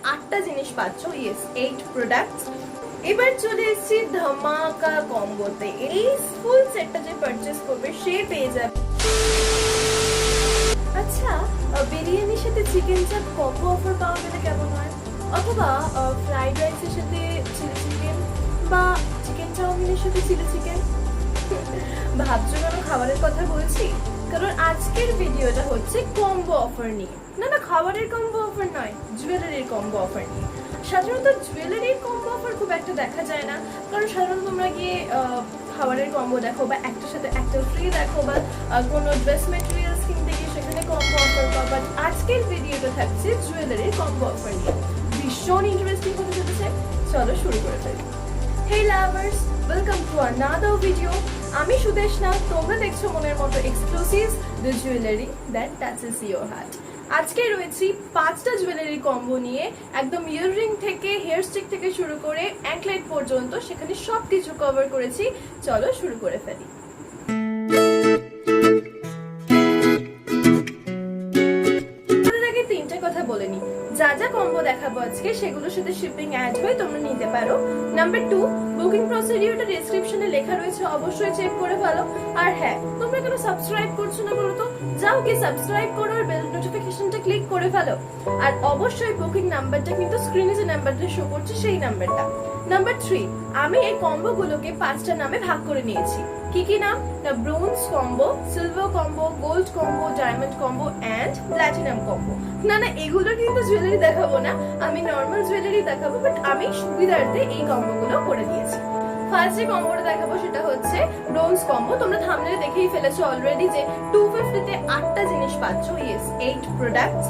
8টা জিনিস পাচ্ছ। Yes, 8 products. এবার চলে এসেছি ধামাকা কম্বোতে। এই ফুল সেটটা যে পারচেজ করবে সে পেয়ে যাবে। আচ্ছা, বিরিয়ানির সাথে চিকেন চাপ কম্বো অফার পাওয়া গেলে কেমন হয়? অথবা ফ্রাইড রাইসের সাথে চিলি চিকেন বা চিকেন চাউমিনের সাথে চিলি চিকেন। ভাবছো কেন খাবারের কথা বলছি? কারণ আজকের ভিডিওটা হচ্ছে কম্বো অফার নিয়ে। না, খাবারের কম্বো অফার নয়, জুয়েলারির কম্বো অফার নিয়ে। সাধারণত জুয়েলারির কম্বো অফার খুব একটা দেখা যায় না, কারণ সাধারণত তোমরা গিয়ে খাবারের কম্বো দেখো বা একটার সাথে একটা ফ্রি দেখো বা কোনো ড্রেস মেটেরিয়ালস কিনতে গিয়ে সেখানে কম্বো অফার পাও। বাট আজকের ভিডিওটা থাকছে জুয়েলারির কম্বো অফার নিয়ে। ভীষণ ইন্টারেস্টিং হতে চলেছে, চলো শুরু করে ফেলি। Hey lovers, welcome to another video. আমি সুদেশনা, তোমরা দেখছো মনের মতো exclusives, the jewellery that touches your heart. আজকে রয়েছি 5টা জুয়েলারি কম্বো নিয়ে, একদম ইয়াররিং থেকে হেয়ার স্টিক থেকে শুরু করে অ্যাঙ্কলেট পর্যন্ত, সেখানে সব কিছু কভার করেছি। চলো শুরু করে ফেলি। তিনটা কথা বলে নি, যা যা কম্বো দেখাবো আজকে সেগুলোর সাথে শিপিং অ্যাড হয়ে তোমরা নিতে পারো। নাম্বার 2, বুকিং প্রসিডিউরটা ডেসক্রিপশনে লেখা রয়েছে, অবশ্যই চেক করে ফেলো। আর হ্যাঁ, তোমরা কেন সাবস্ক্রাইব করছো না বলো তো? যাও গিয়ে সাবস্ক্রাইব করো আর বেল নোটিফিকেশনটা ক্লিক করে ফেলো। আর অবশ্যই বুকিং নাম্বারটা কিন্তু স্ক্রিনে যে নাম্বারটা শো করছে সেই নাম্বারটা। নাম্বার 3, আমি এই কম্বোগুলোকে 5টা নামে ভাগ করে নিয়েছি। কি কি নাম? না, bronze combo, silver combo, gold combo, diamond combo and platinum combo. না, এগুলো কিন্তু জুয়েলারি দেখাবো না, আমি নর্মাল জুয়েলারি দেখাবো, বাট আমি সুবিধার্থে এই কম্বোগুলো করে দিয়েছি। ফার্স্ট যে কম্বোটা দেখাবো সেটা হচ্ছে ব্রোঞ্জ কম্বো। তোমরা থাম্বনেলে দেখেই ফেলেছো অলরেডি যে 250 তে 8টা জিনিস পাচ্ছ। Yes, 8 products.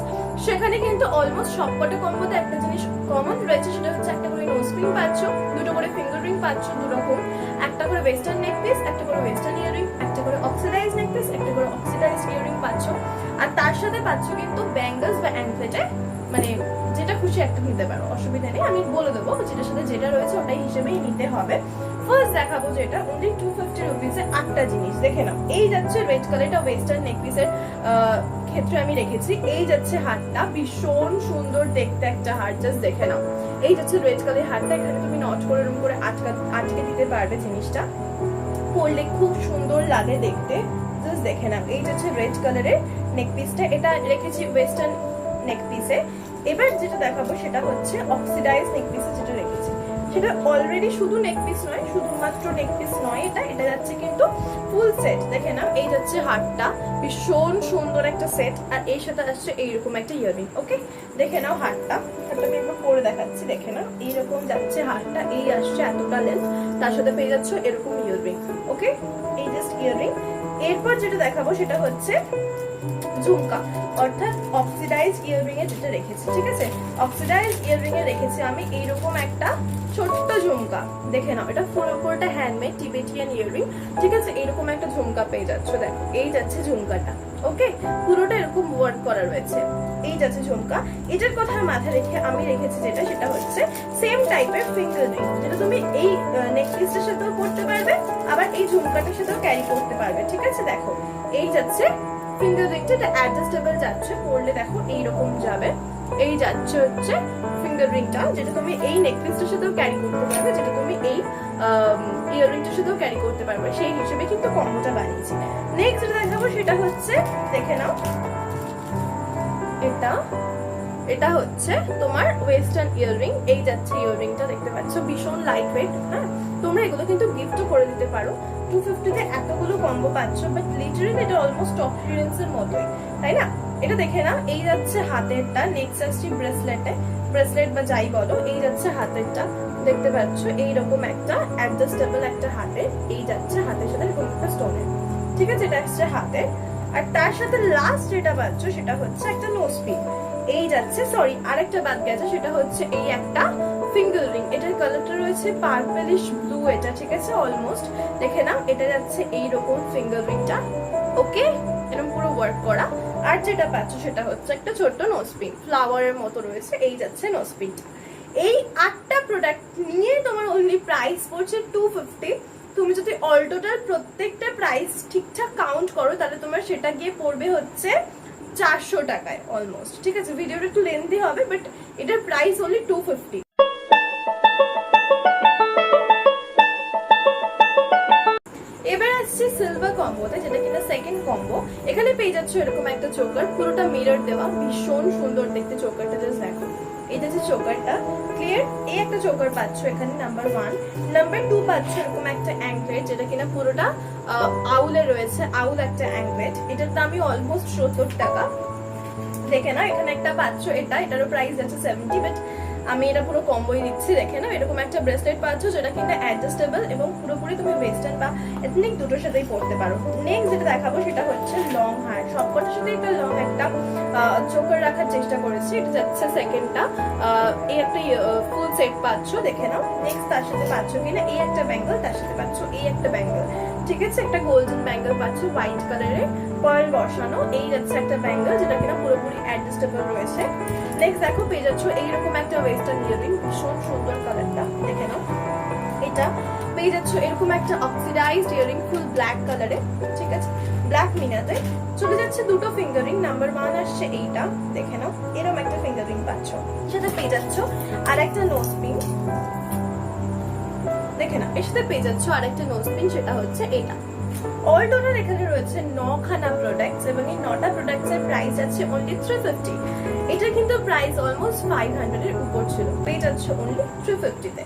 সেখানে কিন্তু অলমোস্ট সবকটা কম্বোতে একটা জিনিস কমন রয়েছে, সেটা হচ্ছে একটা করে নোজ পিন পাচ্ছ, দুটো করে ফিঙ্গার রিং পাচ্ছ দুরকম, একটা করে ওয়েস্টার্ন নেক পিস, একটা করে ওয়েস্টার্ন ইয়াররিং, একটা করে অক্সিডাইজ নেক পিস, একটা করে অক্সিডাইজ ইয়াররিং পাচ্ছ। আর তার সাথে পাচ্ছ কিন্তু ব্যাঙ্গলস বা অ্যাঙ্কলেটে, মানে যেটা খুশি একটা নিতে পারো, অসুবিধা নেই। আমি বলে দেবো যেটার সাথে যেটা রয়েছে ওটাই হিসেবেই নিতে হবে। ফার্স্ট দেখাবো যেটা অনলি 250 রুপিসে 8টা জিনিস। দেখে নাও, এই যাচ্ছে রেড কালারটা ওয়েস্টার্ন নেক পিসের ক্ষেত্রে আমি রেখেছি। এই যাচ্ছে হারটা, ভীষণ সুন্দর দেখতে একটা হার, জাস্ট দেখে নাও। এই যাচ্ছে রেড কালার হারটা, এখানে তুমি নট করে এরকম করে আটকে দিতে পারবে। জিনিসটা পরলে খুব সুন্দর লাগে দেখতে, জাস্ট দেখে নাও। এই যাচ্ছে রেড কালারের নেক পিসটা, এটা রেখেছি ওয়েস্টার্ন নেক পিসে। এবার যেটা দেখাবো সেটা হচ্ছে অক্সিডাইজ নেক পিসে যেটা রেখেছি। সেটা অলরেডি শুধু নেক পিস নয়, শুধুমাত্র নেক পিস নয়, এটা যাচ্ছে কিন্তু ফুল সেট। দেখে নাও, এই যাচ্ছে হারটা, ভীষণ সুন্দর একটা সেট, আর এর সাথে আসছে এইরকম একটা ইয়াররিং। ওকে, দেখে নাও হারটা আমি একবার পরে দেখাচ্ছি। দেখে নাও, এইরকম যাচ্ছে হারটা, এই আসছে এতটা লেন্থ, তার সাথে পেয়ে যাচ্ছে এরকম ইয়াররিং। ওকে, এই জাস্ট ইয়াররিং। এরপর যেটা দেখাবো সেটা হচ্ছে ঝুমকা, অর্থাৎ অক্সিডাইজ ইয়াররিং এ যেটা রেখেছি। ঠিক আছে, অক্সিডাইজ ইয়াররিং এ রেখেছি আমি এইরকম একটা ছোট্ট ঝুমকা। দেখে নাও, এটা পুরোটা হ্যান্ডমেড টিবেটিয়ান ইয়াররিং। ঠিক আছে, এইরকম একটা ঝুমকা পেয়ে যাচ্ছ। দেখো, এই যাচ্ছে ঝুমকাটা। ওকে, পুরোটা এরকম ওয়ার্ক করা রয়েছে। এই যাচ্ছে ঝুমকা। এটার কথা মাথায় রেখে আমি রেখেছি যেটা, সেটা হচ্ছে সেম টাইপের ফিঙ্গার রিং, যেটা তুমি এই নেকলেসটার সাথেও পরতে পারবে, আবার এই ঝুমকাটার সাথেও ক্যারি করতে পারবে। ঠিক আছে, দেখো এই যাচ্ছে ফিঙ্গার রিংটা, এটা অ্যাডজাস্টেবল যাচ্ছে, পরলে দেখো এইরকম যাবে। এই যাচ্ছে হচ্ছে ফিঙ্গার রিংটা, যেটা তুমি এই নেকলেসটার সাথেও ক্যারি করতে পারবে, যেটা তুমি এই ইয়াররিংটার সাথেও ক্যারি করতে পারবে। সেই হিসেবে কিন্তু কম্বোটা বানিয়েছি। নেক্সট যেটা দেখাবো সেটা হচ্ছে, দেখে নাও, এটা হচ্ছে তোমার ওয়েস্টার্ন ইয়াররিং। এই যাচ্ছে ইয়াররিংটা, দেখতে পাচ্ছ, ভীষণ লাইট ওয়েট। হ্যাঁ, তোমরা এগুলো কিন্তু গিফটও করে দিতে পারো। 250 তে এতগুলো কম্বো পাচ্ছ, বাট লিটারালি এটা অলমোস্ট টপ ইয়াররিংস এর মতোই, তাই না? এটা দেখে নাও, এই যাচ্ছে হাতেরটা, নেক্সট আসছে ব্রেসলেট বা যাই বলো। এই যাচ্ছে হাতেরটা, দেখতে পাচ্ছ এইরকম একটা অ্যাডজাস্টেবল একটা হাতের, এই যাচ্ছে হাতের সাথে এরকম একটা স্টোনের। ঠিক আছে, এটা আসছে হাতে। আর তার সাথে লাস্ট যেটা পাচ্ছ সেটা হচ্ছে একটা নোজ পিন। এই যাচ্ছে, সরি আরেকটা বাদ গেছে, সেটা হচ্ছে এই একটা ফিঙ্গার রিং। এটার কালারটা রয়েছে পার্পলিশ ব্লু, এটা ঠিক আছে অলমোস্ট। দেখে নাও, এটা যাচ্ছে এইরকম ফিঙ্গার রিংটা। ওকে, এরকম পুরো ওয়ার্ক করা। আর যেটা পাচ্ছ সেটা হচ্ছে একটা ছোট্ট নোজ পিন, ফ্লাওয়ারের মতো রয়েছে। এই যাচ্ছে নোজ পিনটা। এই 8টা প্রোডাক্ট নিয়ে তোমার অনলি প্রাইস পড়ছে 250। তুমি যদি অল টোটাল প্রত্যেকটা প্রাইস ঠিকঠাক কাউন্ট করো, তাহলে তোমার সেটা গিয়ে পড়বে হচ্ছে 400 টাকায় অলমোস্ট। ঠিক আছে, ভিডিওটা একটু লেন্থি হবে, বাট এটার প্রাইস অনলি 250। এবার আসছে সিলভার কম্বোতে, যেটা কিনা সেকেন্ড কম্বো। এখানে পেয়ে যাচ্ছে এরকম একটা চোকার, পুরোটা মিরর দেওয়া, ভীষণ সুন্দর দেখতে চোকারটা। জাস্ট দেখো, এটা যে চোকারটা ক্লিয়ার, এই একটা চোকার পাচ্ছ এখানে নাম্বার 1। নাম্বার 2 পাচ্ছ এরকম একটা অ্যাঙ্কলেট, যেটা কিনা পুরোটা আউলে রয়েছে, আউল একটা অ্যাঙ্কলেট। এটার দামই অলমোস্ট 70 টাকা। দেখে না, এখানে একটা পাচ্ছ, এটারও প্রাইস আছে 70, বাট আমি এটা পুরো কম্বোই দিচ্ছি। দেখে না, এরকম একটা ব্রেসলেট পাচ্ছ, যেটা কিন্তু অ্যাডজাস্টেবল এবং পুরোপুরি তুমি ওয়েস্টার্ন বা এথনিক দুটোর সাথেই পরতে পারো। নেক্সট যেটা দেখাবো সেটা হচ্ছে লং হার। সবকটার সাথে একটা লং একটা চোকার রাখার চেষ্টা করেছি। এটা যাচ্ছে সেকেন্ডটা, এই একটা ফুল সেট পাচ্ছ, দেখে নাও। নেক্সট তার সাথে পাচ্ছ কিনা এই একটা ব্যাঙ্গল, তার সাথে পাচ্ছ এই একটা ব্যাঙ্গল। ঠিক আছে, একটা গোল্ডেন ব্যাঙ্গল পাচ্ছ হোয়াইট কালারের পার্ল বসানো। এই যাচ্ছে একটা ব্যাঙ্গল, যেটা কিনা পুরোপুরি অ্যাডজাস্টেবল রয়েছে। নেক্সট দেখো, পেয়ে যাচ্ছ এইরকম একটা ওয়েস্টার্ন ইয়ারিং, ভীষণ সুন্দর কালারটা, দেখে নাও। এটা পেয়ে যাচ্ছ এরকম একটা অক্সিডাইজড ইয়ারিং, ফুল ব্ল্যাক কালারে। ঠিক আছে, ব্ল্যাক মিনাতে চলে যাচ্ছে দুটো ফিঙ্গারিং। নাম্বার 1 আসছে এইটা, দেখে নাও, এরকম একটা ফিঙ্গারিং পাচ্ছ। সেটা পেয়ে যাচ্ছ আর একটা নোজ পিন, দেখে না। এর সাথে পেয়ে যাচ্ছ আর একটা নোজ পিন, সেটা হচ্ছে এটা। অল টোটাল এখানে রয়েছে 9খানা প্রোডাক্টস, এবং এই 9টা প্রোডাক্টস এর প্রাইস আছে অনলি 350। এটা কিন্তু প্রাইস অলমোস্ট 500 এর উপর ছিল, পেয়ে যাচ্ছ অনলি 350 তে।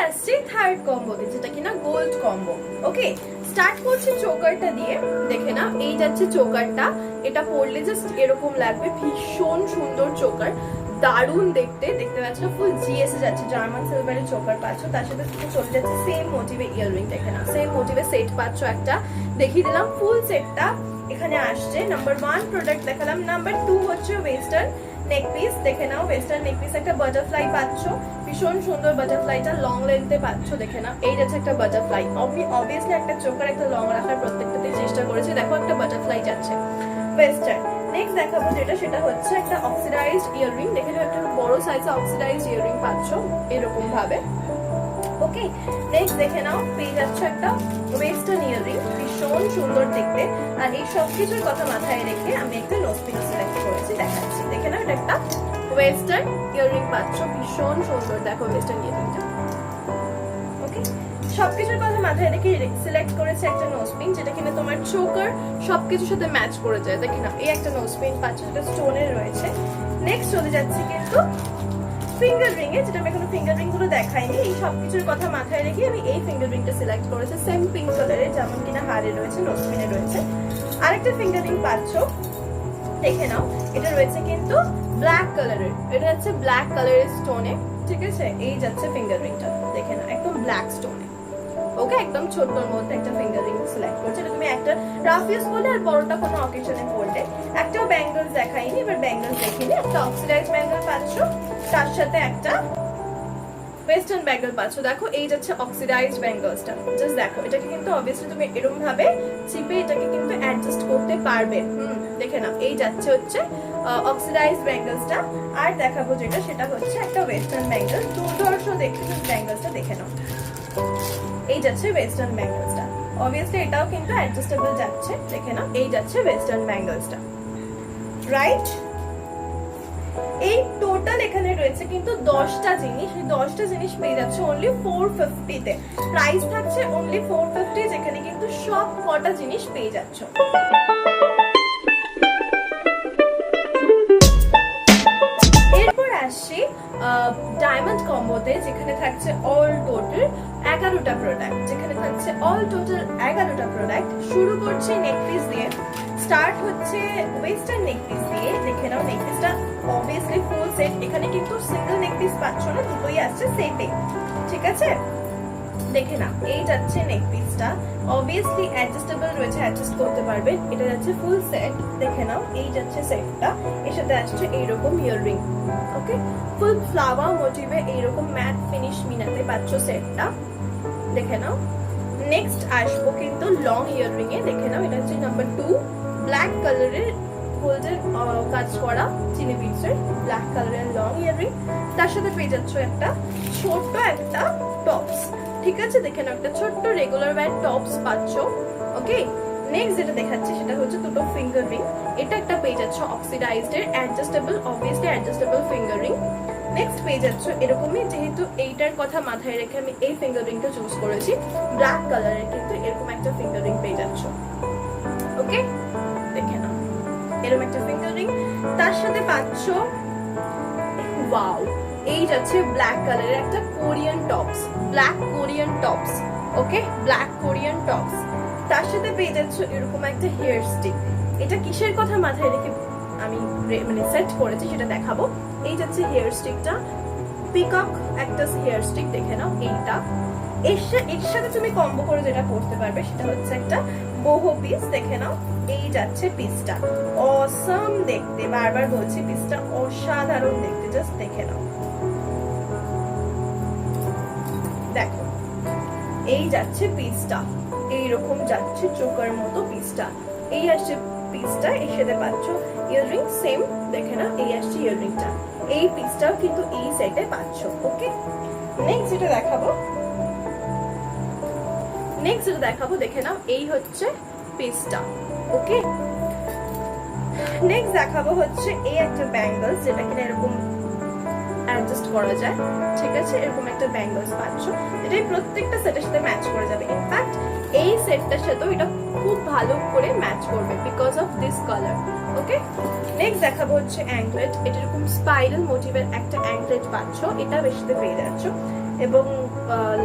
আসছে থার্ড কম্বোতে, যেটা কিনা গোল্ড কম্বো। ওকে, স্টার্ট করছি চোকারটা দিয়ে। দেখে না, এই যাচ্ছে চোকারটা। এটা পরলে জাস্ট এরকম লাগবে, ভীষণ সুন্দর চোকার, দারুণ দেখতে। দেখতে পাচ্ছ ফুল জিএস এ যাচ্ছে, জার্মান সিলভারের চোকার পাচ্ছ, তার সাথে চলে যাচ্ছে সেম মোটিভে ইয়াররিং। দেখে না, সেম মোটিভে সেট পাচ্ছ একটা, দেখিয়ে দিলাম ফুল সেটটা এখানে আসছে। নাম্বার 1 প্রোডাক্ট দেখালাম। নাম্বার 2 হচ্ছে ওয়েস্টার্ন নেক পিস, দেখে নাও। ওয়েস্টার্ন নেক পিস একটা বাটারফ্লাই পাচ্ছ, ভীষণ সুন্দর বাটারফ্লাইটা লং লেন্থে পাচ্ছ। দেখে নাও, এই যাচ্ছে একটা বাটারফ্লাই। অবভিয়াসলি একটা চোকার একটা লং রাখার প্রত্যেকটাতে চেষ্টা করেছে। দেখো, একটা বাটারফ্লাই যাচ্ছে ওয়েস্টার্ন। নেক্সট দেখাবো যেটা, সেটা হচ্ছে একটা অক্সিডাইজড ইয়াররিং। দেখে নাও, একটা বড় সাইজের অক্সিডাইজড ইয়াররিং পাচ্ছ এরকম ভাবে। ওকে, নেক্সট দেখে নাও, পেয়ে যাচ্ছে একটা ওয়েস্টার্ন ইয়াররিং, ভীষণ সুন্দর দেখতে। আর এই সব কিছুর কথা মাথায় রেখে আমি একটা নোজ পিন সিলেক্ট করেছি, দেখাচ্ছি। দেখে নাও, এটা একটা ওয়েস্টার্ন ইয়াররিং পাচ্ছ, ভীষণ সুন্দর। দেখো ওয়েস্টার্ন ইয়াররিংটা। ওকে, সবকিছুর কথা মাথায় রেখে সিলেক্ট করেছে একটা নোজ পিন, যেটা কিনা তোমার চোকার সবকিছুর সাথে ম্যাচ করে যায়। দেখে না, এই একটা নোজ পিন পাচ্ছ, যেটা স্টোনের রয়েছে। নেক্সট চলে যাচ্ছে কিন্তু ফিঙ্গার রিং এ, যেটা আমি এখনো ফিঙ্গার রিং গুলো দেখাইনি। এই সবকিছুর কথা মাথায় রেখে আমি এই ফিঙ্গার রিংটা সিলেক্ট করেছি, সেম পিঙ্ক কালারের, যেমন কিনা হারে রয়েছে, নোজ পিনে রয়েছে। আরেকটা ফিঙ্গার রিং পাচ্ছ, দেখে নাও। এটা রয়েছে কিন্তু ব্ল্যাক কালারের, এটা হচ্ছে ব্ল্যাক কালারের স্টোনে। ঠিক আছে, এই যাচ্ছে ফিঙ্গার রিংটা, দেখে নাও, একদম ব্ল্যাক স্টোনে। ওকে, একদম ছোট্টর মধ্যে একটা ফিঙ্গার রিং সিলেক্ট করছে। এটা তুমি একটা রাফ ইউজ করলে আর বড়টা কোনো অকেশনে পড়লে। একটাও ব্যাঙ্গলস দেখাইনি, এবার ব্যাঙ্গলস দেখিনি। একটা অক্সিডাইজ ব্যাঙ্গল পাচ্ছ, তার সাথে একটা ওয়েস্টার্ন ব্যাঙ্গল পাচ্ছ। দেখো, এই যাচ্ছে অক্সিডাইজড ব্যাঙ্গলসটা। জাস্ট দেখো, এটাকে কিন্তু অবভিয়াসলি তুমি এরকম ভাবে চিপে এটাকে কিন্তু অ্যাডজাস্ট করতে পারবে। দেখে নাও, এই যাচ্ছে হচ্ছে অক্সিডাইজড ব্যাঙ্গলসটা। আর দেখাবো যেটা, সেটা হচ্ছে একটা ওয়েস্টার্ন ব্যাঙ্গল। দুর্ধর্ষ দেখতে ব্যাঙ্গলসটা, দেখে নাও, এই যাচ্ছে ওয়েস্টার্ন ব্যাঙ্গলসটা। অবভিয়াসলি এটাও কিন্তু অ্যাডজাস্টেবল যাচ্ছে। দেখে নাও, এই যাচ্ছে ওয়েস্টার্ন ব্যাঙ্গলসটা, রাইট। এই টোটাল এখানে রয়েছে কিন্তু 10টা জিনিস। এই 10টা জিনিস পেয়ে যাচ্ছে অনলি 450 তে। প্রাইস থাকছে অনলি 450, যেখানে কিন্তু সব কটা জিনিস পেয়ে যাচ্ছ। এরপর আসছি ডায়মন্ড কম্বোতে, যেখানে থাকছে অল টোটাল 11টা প্রোডাক্ট। যেখানে থাকছে অল টোটাল 11টা প্রোডাক্ট। শুরু করছি নেক পিস দিয়ে। স্টার্ট হচ্ছে ওয়েস্টার্ন নেক পিস দিয়ে। দেখে নাও, নেক পিসটা অবভিয়াসলি ফুল সেট। এখানে কিন্তু সিঙ্গেল নেক পিস পাচ্ছ না, দুটোই আসছে সেটে। ঠিক আছে, দেখে নাও, এই যাচ্ছে নেক পিসটা, অবভিয়াসলি অ্যাডজাস্টেবল রয়েছে, অ্যাডজাস্ট করতে পারবে। এটা যাচ্ছে ফুল সেট, দেখে নাও, এই যাচ্ছে সেটটা। এর সাথে আসছে এইরকম ইয়াররিং। ওকে, ফুল ফ্লাওয়ার মোটিভে এইরকম ম্যাট ফিনিশ মিনাতে পাচ্ছ সেটটা, দেখে নাও। নেক্সট আসবো কিন্তু লং ইয়াররিং এ। দেখে নাও, এটা হচ্ছে নাম্বার 2, ব্ল্যাক কালারের গোল্ডের কাজ করা চিনি বিটসের ব্ল্যাক কালারের লং ইয়াররিং। তার সাথে পেয়ে যাচ্ছ একটা ছোট্ট একটা টপস। ঠিক আছে, দেখে নাও একটা ছোট্ট রেগুলার ওয়্যার টপস পাচ্ছ। ওকে, নেক্সট যেটা দেখাচ্ছি সেটা হচ্ছে দুটো ফিঙ্গার রিং। এটা একটা পেয়ে যাচ্ছ অক্সিডাইজড এর adjustable, obviously adjustable finger ring. Next পেয়ে যাচ্ছ এরকমই, যেহেতু এইটার কথা মাথায় রেখে আমি এই ফিঙ্গার রিংটা চুজ করেছি, ব্ল্যাক কালারের, কিন্তু এরকম একটা ফিঙ্গার রিং পেয়ে যাচ্ছ। ওকে, দেখে নাও এরকম একটা ফিঙ্গার রিং। তার সাথে পাচ্ছ ওয়াও, এই যাচ্ছে ব্ল্যাক কালারের একটা Korean tops, black Korean tops. Okay, black Korean tops. তার সাথে পেয়ে যাচ্ছ এরকম একটা হেয়ার স্টিক। এটা কিসের কথা মাথায় রেখে আমি মানে সেট করেছি সেটা দেখাবো। এই যাচ্ছে হেয়ার স্টিকটা, পিকক একটা হেয়ার স্টিক, দেখে নাও এইটা। এর সাথে তুমি কম্বো করে যেটা করতে পারবে সেটা হচ্ছে একটা বোহো পিস, দেখে নাও এই যাচ্ছে পিসটা, অসাম দেখতে, বারবার বলছি পিসটা অসাধারণ দেখতে, জাস্ট দেখে নাও। দেখো এই যাচ্ছে পিসটা, এইরকম যাচ্ছে চোকার মতো পিসটা, এই আসছে পিসটা। এর সাথে পাচ্ছ ইয়াররিং, সেম দেখে না, এই আসছে ইয়াররিংটা। এই পিসটাও কিন্তু এই সেটে পাচ্ছ। ওকে, নেক্সট যেটা দেখাবো দেখে নাও, এই হচ্ছে পিসটা। ওকে, নেক্সট দেখাবো হচ্ছে এই একটা ব্যাঙ্গলস, যেটা কিনা এরকম অ্যাডজাস্ট করা যায়। ঠিক আছে, এরকম একটা ব্যাঙ্গলস পাচ্ছ, এটাই প্রত্যেকটা সেটের সাথে ম্যাচ করে যাবে। ইনফ্যাক্ট এই সেটটার সাথেও এটা খুব ভালো করে ম্যাচ করবে because of this colour. Okay, next দেখাবো হচ্ছে অ্যাঙ্কলেট। এটা এরকম স্পাইরাল মোটিভের একটা অ্যাঙ্কলেট পাচ্ছ, এটা বেশিতে পেয়ে যাচ্ছ। এবং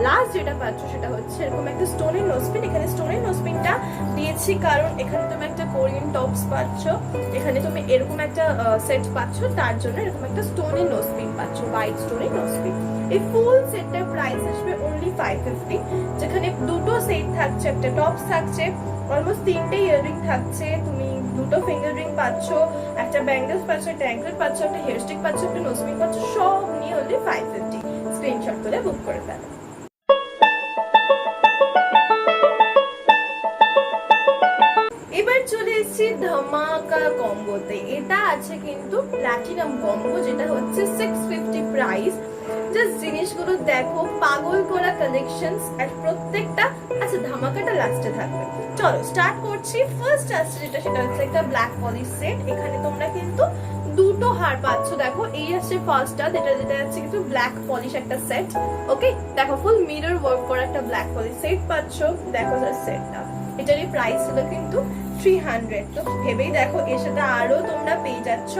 লাস্ট যেটা পাচ্ছ সেটা হচ্ছে এরকম একটা স্টোনের নোজপিন। এখানে স্টোনের নোজপিনটা দিয়েছি কারণ এখানে তুমি একটা কোরিয়ান টপস পাচ্ছ, এখানে তুমি এরকম একটা সেট পাচ্ছ, তার জন্য এরকম একটা স্টোনের নোজপিন পাচ্ছ, হোয়াইট স্টোনের নোজপিন। এই ফুল সেটটার প্রাইস আসবে অনলি 550, যেখানে দুটো সেট থাকছে, একটা টপস থাকছে, অলমোস্ট 3টে ইয়াররিং থাকছে, তুমি দুটো ফিঙ্গার রিং পাচ্ছ, একটা ব্যাঙ্গলস পাচ্ছ, একটা অ্যাঙ্কলেট পাচ্ছ, একটা হেয়ার স্টিক পাচ্ছ, একটা নোজপিন পাচ্ছ, সব নিয়ে অনলি 550। স্ক্রিনশট তুলে বুক করে ফেলো। এবার চলে এসেছি ধামাকা কম্বোতে। এটা আছে কিন্তু প্ল্যাটিনাম কম্বো, যেটা হচ্ছে 650 প্রাইস। জাস্ট জিনিসগুলো দেখো, পাগল করা কালেকশনস, আর প্রত্যেকটা আচ্ছা ধামাকাটা লাস্টে থাকবে। চলো স্টার্ট করছি। ফার্স্ট আসছে যেটা, সেটা হচ্ছে একটা ব্ল্যাক পলিশ সেট। এখানে তোমরা কিন্তু দুটো হার পাচ্ছ। দেখো এই আসছে ফার্স্টটা, যেটা যাচ্ছে কিন্তু ব্ল্যাক পলিশ একটা সেট। ওকে, দেখো ফুল মিরর ওয়ার্ক করা একটা ব্ল্যাক পলিশ সেট পাচ্ছ। দেখো জাস্ট সেটটা, এটারই প্রাইস ছিল কিন্তু 300। তো ভেবেই দেখো এর সাথে আরো তোমরা পেয়ে যাচ্ছ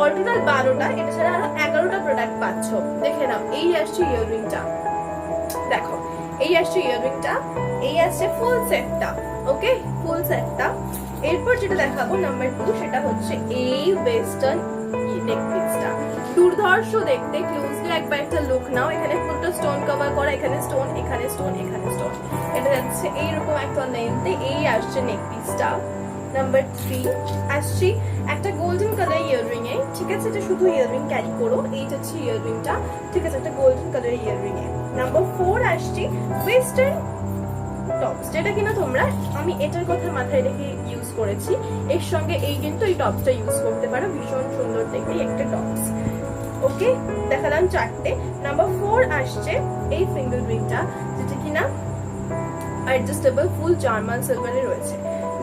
অল টোটাল 12টা, এটা ছাড়া আরো 11টা প্রোডাক্ট পাচ্ছ। দেখে নাও, এই আসছে ইয়াররিংটা, দেখো এই আসছে ইয়াররিংটা, এই আসছে ফুল সেটটা। ওকে, ফুল সেটটা। এরপর যেটা দেখাবো নাম্বার 2, সেটা হচ্ছে এই ওয়েস্টার্ন নেক পিসটা। দুর্ধর্ষ দেখতে, ক্লোজলি একবার একটা লুক নাও। এখানে পুরোটা স্টোন কভার করা, এখানে স্টোন, এখানে স্টোন, এখানে স্টোন। এটা যাচ্ছে এইরকম একটা লেন্থে। এই আসছে নেক পিসটা। নাম্বার 3 আসছি একটা গোল্ডেন কালার ইয়াররিং এ। ঠিক আছে, এটা শুধু ইয়াররিং ক্যারি করো, এইটা হচ্ছে ইয়াররিংটা। ঠিক আছে, একটা গোল্ডেন কালার ইয়াররিং এ। নাম্বার 4 আসছি ওয়েস্টার্ন টপস, যেটা কিনা তোমরা, আমি এটার কথা মাথায় রেখে ইউজ করেছি। এর সঙ্গে এই কিন্তু এই টপসটা ইউজ করতে পারো, ভীষণ সুন্দর দেখতে একটা টপস। ওকে, দেখালাম 4টে। নাম্বার 4 আসছে এই ফিঙ্গার রিংটা, যেটা কিনা অ্যাডজাস্টেবল, ফুল জার্মান সিলভারে রয়েছে।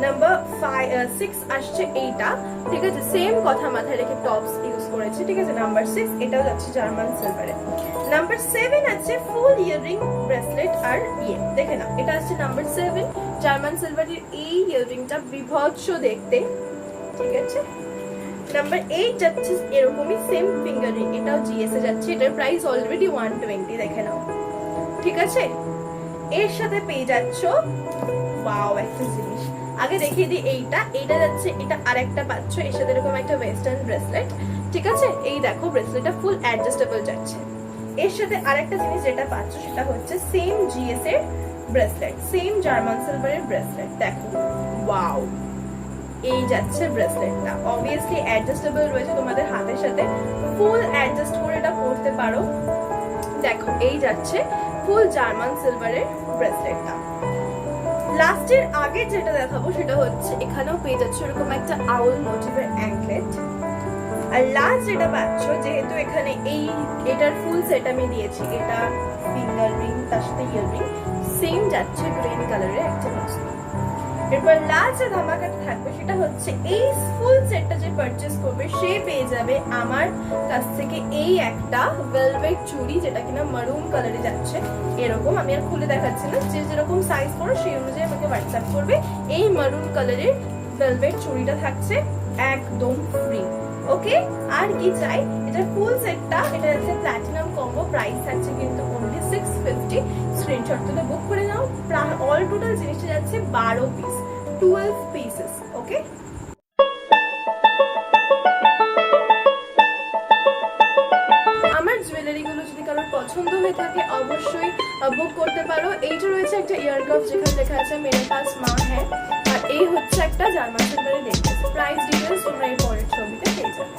নাম্বার 6 আসছে এইটা। ঠিক আছে, সেম কথা মাথায় রেখে টপস ইউজ করেছি। ঠিক আছে, নাম্বার 6 এটাও যাচ্ছে জার্মান সিলভারে। নাম্বার 7 আছে ফুল ইয়াররিং ব্রেসলেট আর দেখে না, এটা আছে নাম্বার 7 জার্মান সিলভারের এই ইয়াররিংটা, বিভৎস দেখতে। ঠিক আছে, নাম্বার 8 যাচ্ছে এরকমই সেম ফিঙ্গার রিং, এটাও জিএস এ যাচ্ছে, এটার প্রাইস অলরেডি 120, দেখে নাও। ঠিক আছে, এর সাথে পেয়ে যাচ্ছ ওয়াও একটা জিনিস, আগে দেখিয়ে দিই। এইটা যাচ্ছে, এটা আরেকটা পাচ্ছ, এর সাথে এরকম একটা ওয়েস্টার্ন ব্রেসলেট। ঠিক আছে, এই দেখো ব্রেসলেটটা ফুল অ্যাডজাস্টেবল যাচ্ছে। এর সাথে আরেকটা জিনিস যেটা পাচ্ছ সেটা হচ্ছে সেম জিএস এর ব্রেসলেট, সেম জার্মান সিলভারের ব্রেসলেট। দেখো ওয়াও, এই যাচ্ছে ব্রেসলেটটা, অবভিয়াসলি অ্যাডজাস্টেবল রয়েছে, তোমাদের হাতের সাথে ফুল অ্যাডজাস্ট করে এটা পরতে পারো। দেখো এই যাচ্ছে ফুল জার্মান সিলভারের ব্রেসলেটটা। লাস্টের আগে যেটা দেখাবো সেটা হচ্ছে এখানেও পেয়ে যাচ্ছে এরকম একটা আউল মোটিভের অ্যাঙ্কলেট। আর লাস্ট যেটা পাচ্ছ, যেহেতু এখানে এটার ফুল সেট আমি দিয়েছি, এটা ফিঙ্গার ইয়াররিং, তার সাথে ইয়াররিং সেম যাচ্ছে গ্রিন কালারের একটা বস্তু। এরপর লাস্ট যে ধামাকাটা থাকবে সেটা হচ্ছে এই ফুল সেটটা যে পারচেজ করবে সে পেয়ে যাবে আমার কাছ থেকে এই একটা ভেলভেট চুড়ি, যেটা কিনা মারুন কালারে যাচ্ছে। এরকম আমি আর খুলে দেখাচ্ছি না, যে যেরকম সাইজ পড়ো সেই অনুযায়ী আমাকে হোয়াটসঅ্যাপ করবে। এই মারুন কালারের ভেলভেট চুড়িটা থাকছে একদম ফ্রি। ওকে, আর কি চাই? এটা ফুল সেটটা, এটা হচ্ছে প্ল্যাটিনাম কম্বো, প্রাইস থাকছে কিন্তু অনলি 650। স্ক্রিনশট তুলে বুক করে নাও। অল টোটাল জিনিসটা যাচ্ছে 12 পিস, 12 পিসেস। ওকে, আমার জুয়েলারি গুলো যদি কারোর পছন্দ হয়ে থাকে অবশ্যই বুক করতে পারো। এইটা রয়েছে একটা ইয়ার কাপ যেখানে লেখা আছে মেরে পাস মা হ্যাঁ, আর এই হচ্ছে একটা জার্মান সেন্টারে নেকলেস। প্রাইস ডিটেইলস তোমরা এই পরের ছবিতে পেয়ে যাবে।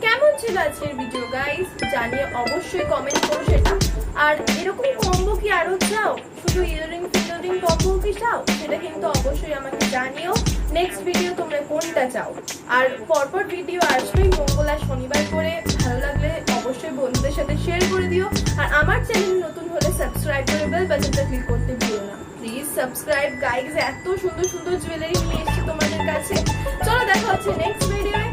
কেমন ছিল আজকের ভিডিও গাইস? জানিয়ে অবশ্যই কমেন্ট করো সেটা। আর এরকম কম্বো কি আরো চাও? শুধু ইয়ারিং ফিঙ্গারিং কম্বো কি চাও? সেটা কিন্তু অবশ্যই আমাকে জানিও। নেক্সট ভিডিও তোমরা কোনটা চাও? আর পরপর ভিডিও আসবে মঙ্গল আর শনিবার করে। ভালো লাগলে অবশ্যই বন্ধুদের সাথে শেয়ার করে দিও। আর আমার চ্যানেল নতুন হলে সাবস্ক্রাইব করে বেল বাটনটা ক্লিক করতে ভুলো না। প্লিজ সাবস্ক্রাইব গাইস, এত সুন্দর সুন্দর জুয়েলারি নিয়ে এসেছি তোমাদের কাছে। চলো দেখা হচ্ছে নেক্সট ভিডিও।